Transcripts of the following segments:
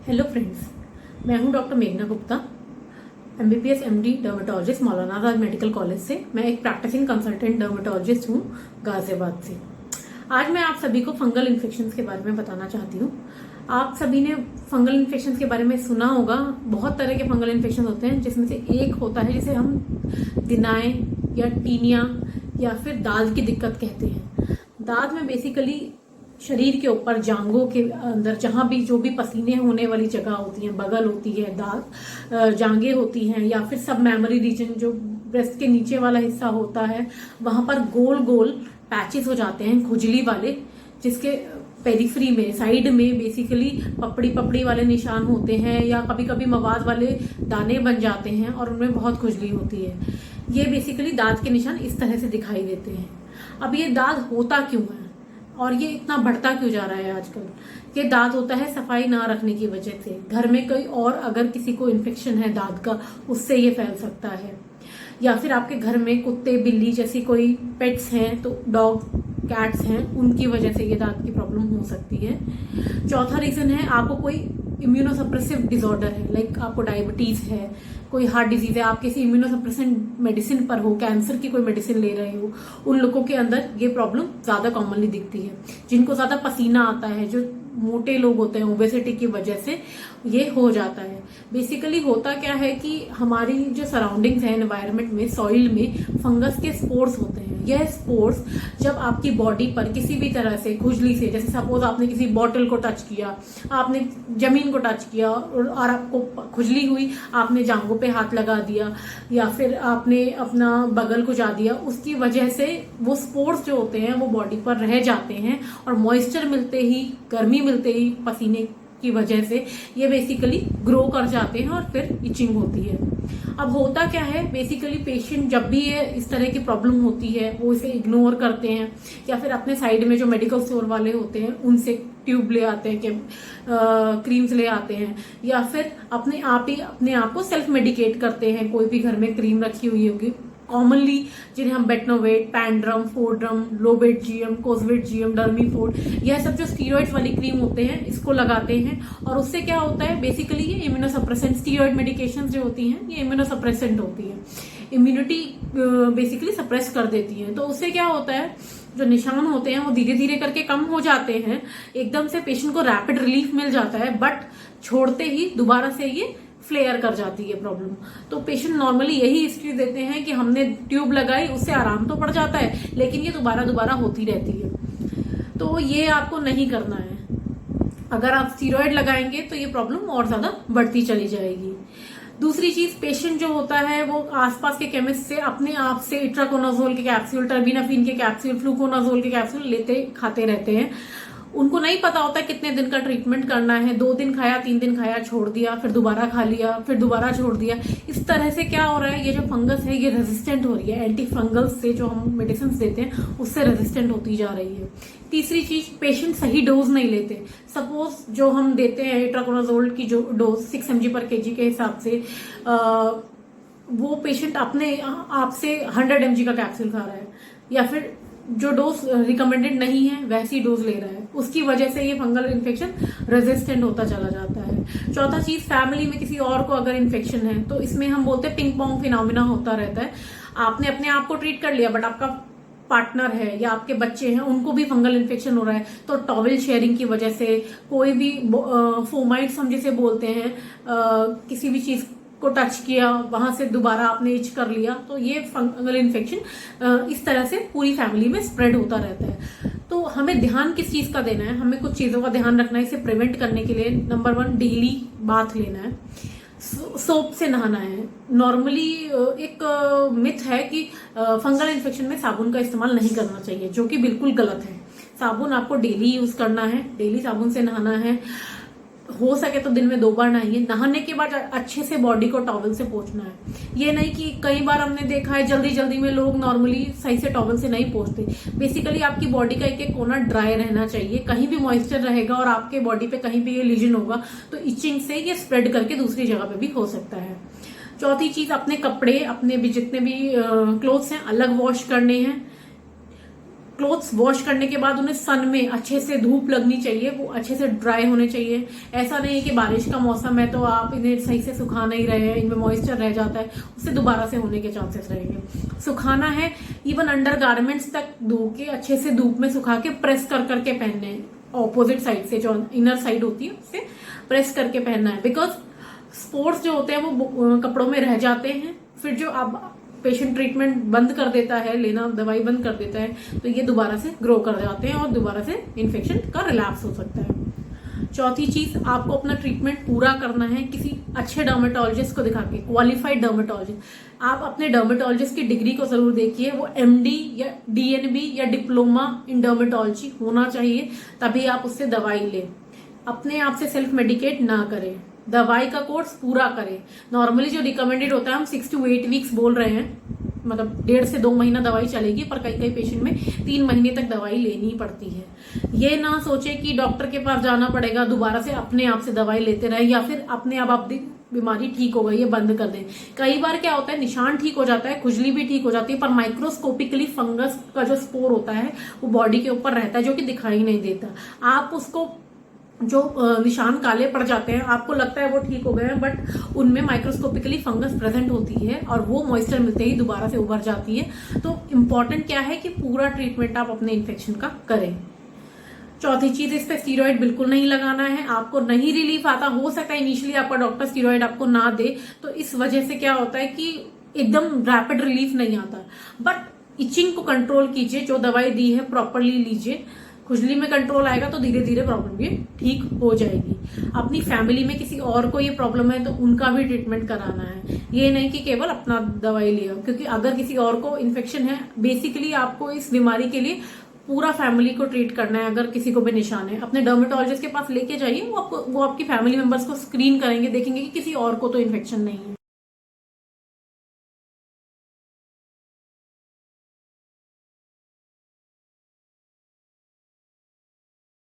Hello friends, मैं हूं doctor मेघना Gupta, MBBS MD dermatologist, Maulana Azad medical college से। मैं एक प्रैक्टिसिंग कंसल्टेंट डर्मेटोलॉजिस्ट हूं गाजियाबाद से। आज मैं आप सभी को फंगल इन्फेक्शंस के बारे में बताना चाहती हूं। आप सभी ने फंगल इन्फेक्शंस के बारे में सुना होगा। बहुत तरह के फंगल इन्फेक्शन होते हैं, जिसमें से एक होता है जिसे हम दिनाए या टीनिया या फिर दाद की दिक्कत कहते हैं। दाद में बेसिकली शरीर के ऊपर जांघों के अंदर जहां भी जो भी पसीने होने वाली जगह होती हैं, बगल होती है, दांत, जांघें होती हैं, या फिर सब मेमोरी रीजन जो ब्रेस्ट के नीचे वाला हिस्सा होता है, वहां पर गोल गोल पैचेस हो जाते हैं खुजली वाले, जिसके पेरिफ्री में साइड में बेसिकली पपड़ी पपड़ी वाले निशान होते हैं, या कभी कभी मवाद वाले दाने बन जाते हैं और उनमें बहुत खुजली होती है। ये बेसिकली दांत के निशान इस तरह से दिखाई देते हैं। अब ये दाद होता क्यों है और ये इतना बढ़ता क्यों जा रहा है आजकल? ये दांत होता है सफाई ना रखने की वजह से। घर में कोई और अगर किसी को इन्फेक्शन है दांत का, उससे ये फैल सकता है। या फिर आपके घर में कुत्ते बिल्ली जैसी कोई पेट्स हैं, तो डॉग कैट्स हैं, उनकी वजह से ये दांत की प्रॉब्लम हो सकती है। चौथा रीजन है आपको कोई इम्यूनोसप्रेसिव डिसऑर्डर है, लाइक आपको डायबिटीज है, कोई हार्ट डिजीज है, आप किसी इम्यूनोसप्रेसेंट मेडिसिन पर हो, कैंसर की कोई मेडिसिन ले रहे हो, उन लोगों के अंदर ये प्रॉब्लम ज्यादा कॉमनली दिखती है। जिनको ज्यादा पसीना आता है, जो मोटे लोग होते हैं, ओबेसिटी की वजह से ये हो जाता है। बेसिकली होता क्या है कि हमारी जो सराउंडिंग्स है, एनवायरनमेंट में, सॉइल में फंगस के स्पोर्स होते हैं। यह स्पोर्स जब आपकी बॉडी पर किसी भी तरह से खुजली से, जैसे सपोज आपने किसी बॉटल को टच किया, आपने जमीन को टच किया और आपको खुजली हुई, आपने जांघों पे हाथ लगा दिया या फिर आपने अपना बगल को जा दिया, उसकी वजह से वो स्पोर्स जो होते हैं वो बॉडी पर रह जाते हैं और मॉइस्चर मिलते ही, गर्मी मिलते ही, पसीने की वजह से ये बेसिकली ग्रो कर जाते हैं और फिर इचिंग होती है। अब होता क्या है, बेसिकली पेशेंट जब भी ये इस तरह की प्रॉब्लम होती है वो इसे इग्नोर करते हैं, या फिर अपने साइड में जो मेडिकल स्टोर वाले होते हैं उनसे ट्यूब ले आते हैं, कि क्रीम्स ले आते हैं, या फिर अपने आप ही अपने आप को सेल्फ मेडिकेट करते हैं। कोई भी घर में क्रीम रखी हुई होगी, कॉमनली जिन्हें हम बेटनोवेट, पैंड्रम, फोड्रम, लोबेट जीएम, कोसवेट जीएम, डर्मीफोर्ड, यह सब जो स्टीरॉइड्स वाली क्रीम होते हैं इसको लगाते हैं। और उससे क्या होता है, बेसिकली ये इम्यूनोसप्रेसेंट, स्टीरॉइड मेडिकेशंस जो होती हैं ये इम्यूनोसप्रेसेंट होती है, इम्यूनिटी बेसिकली सप्रेस कर देती है। तो उससे क्या होता है, जो निशान होते हैं वो धीरे धीरे करके कम हो जाते हैं। एकदम से पेशेंट को रैपिड रिलीफ मिल जाता है, बट छोड़ते ही दोबारा से ये फ्लेयर कर जाती है प्रॉब्लम। तो पेशेंट नॉर्मली यही हिस्ट्री देते हैं कि हमने ट्यूब लगाई, उससे आराम तो पड़ जाता है, लेकिन ये दोबारा दोबारा होती रहती है। तो ये आपको नहीं करना है। अगर आप स्टीरॉयड लगाएंगे तो ये प्रॉब्लम और ज्यादा बढ़ती चली जाएगी। दूसरी चीज, पेशेंट जो होता है वो आसपास के केमिस्ट से अपने आप से इट्राकोनाजोल के कैप्सूल, टर्बिनाफिन के कैप्सूल, फ्लूकोनाजोल के कैप्सूल लेते खाते रहते हैं। उनको नहीं पता होता कितने दिन का ट्रीटमेंट करना है। 2 दिन खाया, 3 दिन खाया, छोड़ दिया, फिर दोबारा खा लिया, फिर दोबारा छोड़ दिया। इस तरह से क्या हो रहा है, ये जो फंगस है ये रेजिस्टेंट हो रही है। एंटी फंगल्स से जो हम मेडिसिन देते हैं उससे रेजिस्टेंट होती जा रही है। तीसरी चीज, पेशेंट सही डोज नहीं लेते। सपोज जो हम देते हैं इट्राकोनाजोल की जो डोज 6 mg पर kg के हिसाब से, वो पेशेंट अपने आप से 100 mg का कैप्सूल खा रहा है, या फिर जो डोज रिकमेंडेड नहीं है वैसी डोज ले रहा है। उसकी वजह से ये फंगल इन्फेक्शन रेजिस्टेंट होता चला जाता है। चौथा चीज, फैमिली में किसी और को अगर इन्फेक्शन है तो इसमें हम बोलते हैं पिंग पोंग फिनोमिना होता रहता है। आपने अपने आप को ट्रीट कर लिया, बट आपका पार्टनर है या आपके बच्चे हैं, उनको भी फंगल इन्फेक्शन हो रहा है, तो टॉवल शेयरिंग की वजह से, कोई भी फोमाइट्स हम जिसे बोलते हैं, किसी भी चीज को टच किया, वहां से दोबारा आपने इच कर लिया, तो ये फंगल इन्फेक्शन इस तरह से पूरी फैमिली में स्प्रेड होता रहता है। तो हमें ध्यान किस चीज का देना है, हमें कुछ चीजों का ध्यान रखना है इसे प्रिवेंट करने के लिए। नंबर 1, डेली बाथ लेना है, सोप से नहाना है। नॉर्मली एक मिथ है कि फंगल इन्फेक्शन में साबुन का इस्तेमाल नहीं करना चाहिए, जो कि बिल्कुल गलत है। साबुन आपको डेली यूज करना है, डेली साबुन से नहाना है। हो सके तो दिन में 2 बार नहाइए। नहाने के बाद अच्छे से बॉडी को टॉवल से पोंछना है। ये नहीं कि कई बार हमने देखा है जल्दी जल्दी में लोग नॉर्मली सही से टॉवल से नहीं पोंछते। बेसिकली आपकी बॉडी का एक एक कोना ड्राई रहना चाहिए। कहीं भी मॉइस्चर रहेगा और आपके बॉडी पे कहीं भी ये लीजन होगा तो इचिंग से ये स्प्रेड करके दूसरी जगह पे भी हो सकता है। चौथी चीज, अपने कपड़े, अपने भी जितने भी क्लोथ्स हैं अलग वॉश करने हैं। क्लोथ्स वॉश करने के बाद उन्हें सन में अच्छे से धूप लगनी चाहिए, वो अच्छे से ड्राई होने चाहिए। ऐसा नहीं है कि बारिश का मौसम है तो आप इन्हें सही से सुखा नहीं रहे हैं, इनमें मॉइस्चर रह जाता है, उससे दोबारा से होने के चांसेस रहेंगे। सुखाना है, इवन अंडर गारमेंट्स तक धो के अच्छे से धूप में सुखा के प्रेस कर करके पहनने हैं। ऑपोजिट साइड से जो इनर साइड होती है उससे प्रेस करके पहनना है, बिकॉज स्पोर्स जो होते हैं वो कपड़ों में रह जाते हैं। फिर जो अब पेशेंट ट्रीटमेंट बंद कर देता है, लेना दवाई बंद कर देता है, तो ये दोबारा से ग्रो कर जाते हैं और दोबारा से इन्फेक्शन का रिलैप्स हो सकता है। चौथी चीज, आपको अपना ट्रीटमेंट पूरा करना है किसी अच्छे डर्मेटोलॉजिस्ट को दिखा के, क्वालिफाइड डर्मेटोलॉजिस्ट। आप अपने डर्मेटोलॉजिस्ट की डिग्री को जरूर देखिए, वो MD या DNB या डिप्लोमा इन डर्मेटोलॉजी होना चाहिए, तभी आप उससे दवाई लें। अपने आप से सेल्फ मेडिकेट ना करें, दवाई का कोर्स पूरा करें। नॉर्मली जो रिकमेंडेड होता है, हम 6 to 8 वीक्स बोल रहे हैं, मतलब 1.5 से 2 महीना दवाई चलेगी, पर कई कई पेशेंट में 3 महीने तक दवाई लेनी पड़ती है। ये ना सोचे कि डॉक्टर के पास जाना पड़ेगा, दोबारा से अपने आप से दवाई लेते रहे, या फिर अपने आप बीमारी ठीक हो गई है बंद कर दें। कई बार क्या होता है, निशान ठीक हो जाता है, खुजली भी ठीक हो जाती है, पर माइक्रोस्कोपिकली फंगस का जो स्पोर होता है वो बॉडी के ऊपर रहता है, जो कि दिखाई नहीं देता। आप उसको जो निशान काले पड़ जाते हैं, आपको लगता है वो ठीक हो गए हैं, बट उनमें माइक्रोस्कोपिकली फंगस प्रेजेंट होती है और वो मॉइस्चर मिलते ही दोबारा से उभर जाती है। तो इम्पॉर्टेंट क्या है कि पूरा ट्रीटमेंट आप अपने इन्फेक्शन का करें। चौथी चीज, इस पे स्टीरॉइड बिल्कुल नहीं लगाना है। आपको नहीं रिलीफ आता, हो सकता है इनिशियली आपका डॉक्टर स्टीरॉइड आपको ना दे, तो इस वजह से क्या होता है कि एकदम रैपिड रिलीफ नहीं आता। बट इचिंग को कंट्रोल कीजिए, जो दवाई दी है प्रॉपरली लीजिए। खुजली में कंट्रोल आएगा तो धीरे धीरे प्रॉब्लम ये ठीक हो जाएगी। अपनी फैमिली में किसी और को ये प्रॉब्लम है तो उनका भी ट्रीटमेंट कराना है, ये नहीं कि केवल अपना दवाई लिया। क्योंकि अगर किसी और को इन्फेक्शन है, बेसिकली आपको इस बीमारी के लिए पूरा फैमिली को ट्रीट करना है। अगर किसी को भी निशान है, अपने डर्मेटोलॉजिस्ट के पास लेके जाइए, वो आपकी फैमिली मेंबर्स को स्क्रीन करेंगे, देखेंगे कि किसी और को तो इन्फेक्शन नहीं है।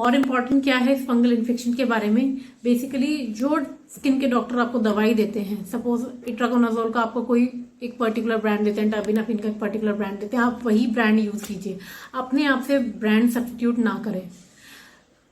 और इम्पॉर्टेंट क्या है इस फंगल इन्फेक्शन के बारे में, बेसिकली जो स्किन के डॉक्टर आपको दवाई देते हैं, सपोज इट्राकोनाजोल का आपको कोई एक पर्टिकुलर ब्रांड देते हैं, टाबिनाफिन का एक पर्टिकुलर ब्रांड देते हैं, आप वही ब्रांड यूज कीजिए। अपने आप से ब्रांड सब्स्टिट्यूट ना करें।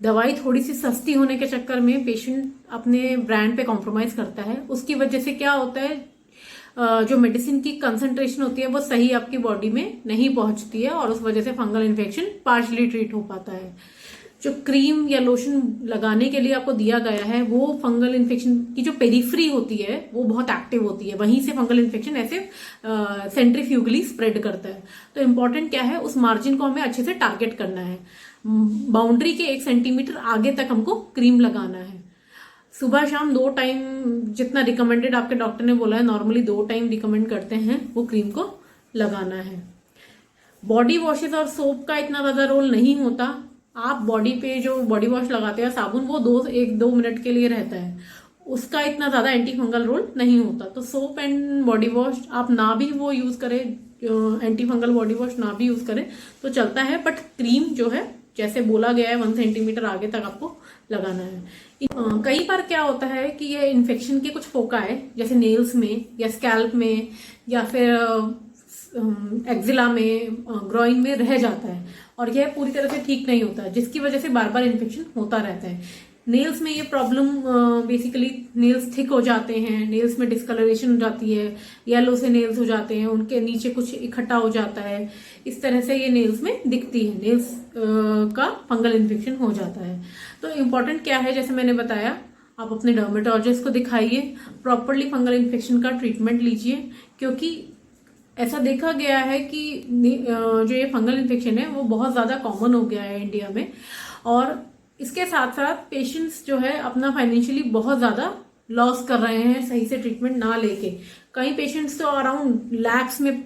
दवाई थोड़ी सी सस्ती होने के चक्कर में पेशेंट अपने ब्रांड पे कॉम्प्रोमाइज करता है। उसकी वजह से क्या होता है, जो मेडिसिन की कंसंट्रेशन होती है वो सही आपकी बॉडी में नहीं पहुंचती है, और उस वजह से फंगल इन्फेक्शन पार्शली ट्रीट हो पाता है। जो क्रीम या लोशन लगाने के लिए आपको दिया गया है, वो फंगल इन्फेक्शन की जो पेरिफ्री होती है वो बहुत एक्टिव होती है, वहीं से फंगल इन्फेक्शन ऐसे सेंट्रीफ्यूगली स्प्रेड करता है। तो इम्पोर्टेंट क्या है, उस मार्जिन को हमें अच्छे से टारगेट करना है। बाउंड्री के 1 सेंटीमीटर आगे तक हमको क्रीम लगाना है। सुबह शाम 2 टाइम जितना रिकमेंडेड आपके डॉक्टर ने बोला है, नॉर्मली 2 टाइम रिकमेंड करते हैं, वो क्रीम को लगाना है। बॉडी वॉशेस और सोप का इतना ज्यादा रोल नहीं होता। आप बॉडी पे जो बॉडी वॉश लगाते हैं साबुन, वो 1-2 मिनट के लिए रहता है, उसका इतना ज्यादा एंटी फंगल रोल नहीं होता। तो सोप एंड बॉडी वॉश आप ना भी वो यूज करें, एंटी फंगल बॉडी वॉश ना भी यूज करें तो चलता है, बट क्रीम जो है जैसे बोला गया है 1 सेंटीमीटर आगे तक आपको लगाना है। कई बार क्या होता है कि ये इन्फेक्शन के कुछ फोका है, जैसे नेल्स में या स्कैल्प में या फिर एक्जिला में, ग्रोइन में रह जाता है, और यह पूरी तरह से ठीक नहीं होता, जिसकी वजह से बार बार इन्फेक्शन होता रहता है। नेल्स में ये प्रॉब्लम बेसिकली नेल्स थिक हो जाते हैं, नेल्स में डिस्कलरेशन हो जाती है, येलो से नेल्स हो जाते हैं, उनके नीचे कुछ इकट्ठा हो जाता है, इस तरह से ये नेल्स में दिखती है, नेल्स का फंगल इन्फेक्शन हो जाता है। तो इम्पोर्टेंट क्या है, जैसे मैंने बताया, आप अपने डर्मेटोलॉजिस्ट को दिखाइए, प्रॉपरली फंगल इन्फेक्शन का ट्रीटमेंट लीजिए, क्योंकि ऐसा देखा गया है कि जो ये फंगल इन्फेक्शन है वो बहुत ज्यादा कॉमन हो गया है इंडिया में, और इसके साथ साथ पेशेंट्स जो है अपना फाइनेंशियली बहुत ज्यादा लॉस कर रहे हैं सही से ट्रीटमेंट ना लेके। कई पेशेंट्स तो अराउंड लैक्स में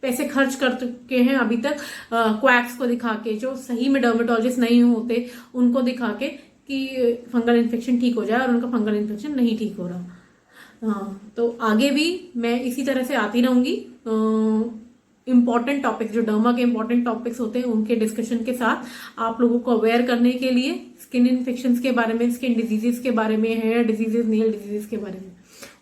पैसे खर्च कर चुके हैं अभी तक, क्वैक्स को दिखा के, जो सही में डर्मेटोलॉजिस्ट नहीं होते उनको दिखा के कि फंगल इन्फेक्शन ठीक हो जाए, और उनका फंगल इन्फेक्शन नहीं ठीक हो रहा। हाँ, तो आगे भी मैं इसी तरह से आती रहूंगी, इम्पॉर्टेंट टॉपिक्स, जो डर्मा के इम्पॉर्टेंट टॉपिक्स होते हैं उनके डिस्कशन के साथ, आप लोगों को अवेयर करने के लिए, स्किन इन्फेक्शंस के बारे में, स्किन डिजीजेस के बारे में, हेयर डिजीजेस, नेल डिजीजेस के बारे में।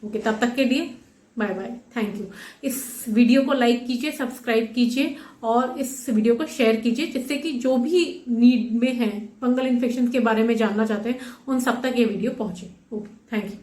ओके, तब तक के लिए बाय बाय, थैंक यू। इस वीडियो को लाइक कीजिए, सब्सक्राइब कीजिए और इस वीडियो को शेयर कीजिए, जिससे कि जो भी नीड में है, फंगल इन्फेक्शन के बारे में जानना चाहते हैं, उन सब तक ये वीडियो पहुंचे। Okay, thank you.